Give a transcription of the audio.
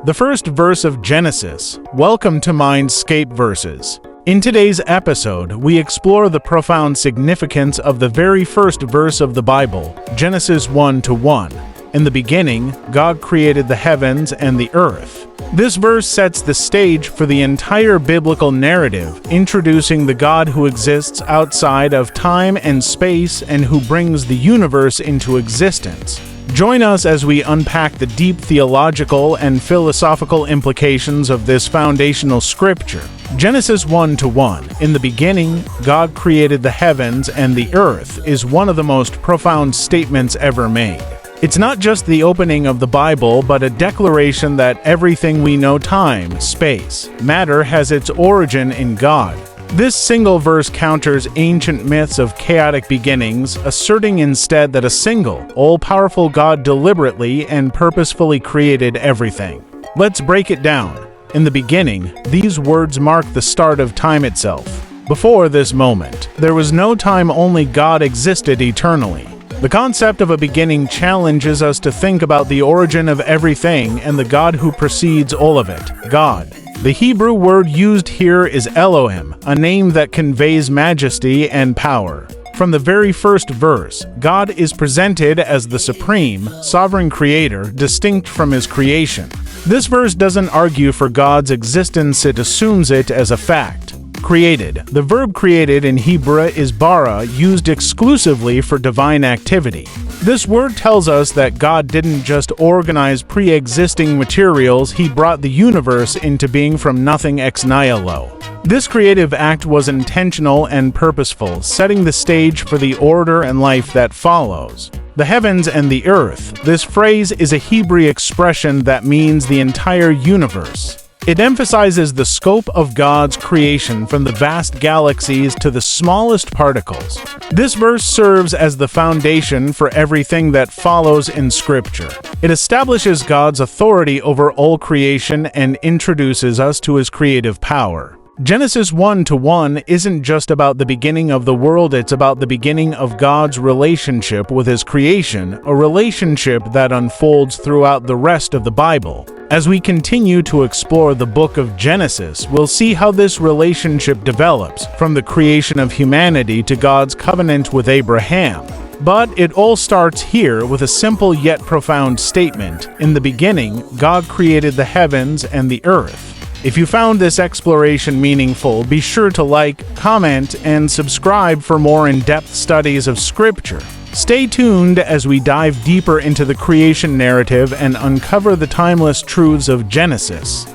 The first verse of Genesis. Welcome to Mindscape Verses. In today's episode, we explore the profound significance of the very first verse of the Bible, Genesis 1:1. In the beginning, God created the heavens and the earth. This verse sets the stage for the entire biblical narrative, introducing the God who exists outside of time and space and who brings the universe into existence. Join us as we unpack the deep theological and philosophical implications of this foundational scripture. Genesis 1:1, in the beginning, God created the heavens and the earth, is one of the most profound statements ever made. It's not just the opening of the Bible, but a declaration that everything we know, time, space, matter, has its origin in God. This single verse counters ancient myths of chaotic beginnings, asserting instead that a single, all-powerful God deliberately and purposefully created everything. Let's break it down. In the beginning, these words mark the start of time itself. Before this moment, there was no time, only God existed eternally. The concept of a beginning challenges us to think about the origin of everything and the God who precedes all of it, God. The Hebrew word used here is Elohim, a name that conveys majesty and power. From the very first verse, God is presented as the supreme, sovereign creator, distinct from his creation. This verse doesn't argue for God's existence, it assumes it as a fact. Created. The verb created in Hebrew is bara, used exclusively for divine activity. This word tells us that God didn't just organize pre-existing materials, he brought the universe into being from nothing ex nihilo. This creative act was intentional and purposeful, setting the stage for the order and life that follows. The heavens and the earth. This phrase is a Hebrew expression that means the entire universe. It emphasizes the scope of God's creation, from the vast galaxies to the smallest particles. This verse serves as the foundation for everything that follows in Scripture. It establishes God's authority over all creation and introduces us to his creative power. Genesis 1:1 isn't just about the beginning of the world, it's about the beginning of God's relationship with his creation, a relationship that unfolds throughout the rest of the Bible. As we continue to explore the book of Genesis, we'll see how this relationship develops, from the creation of humanity to God's covenant with Abraham. But it all starts here with a simple yet profound statement. In the beginning, God created the heavens and the earth. If you found this exploration meaningful, be sure to like, comment, and subscribe for more in-depth studies of Scripture. Stay tuned as we dive deeper into the creation narrative and uncover the timeless truths of Genesis.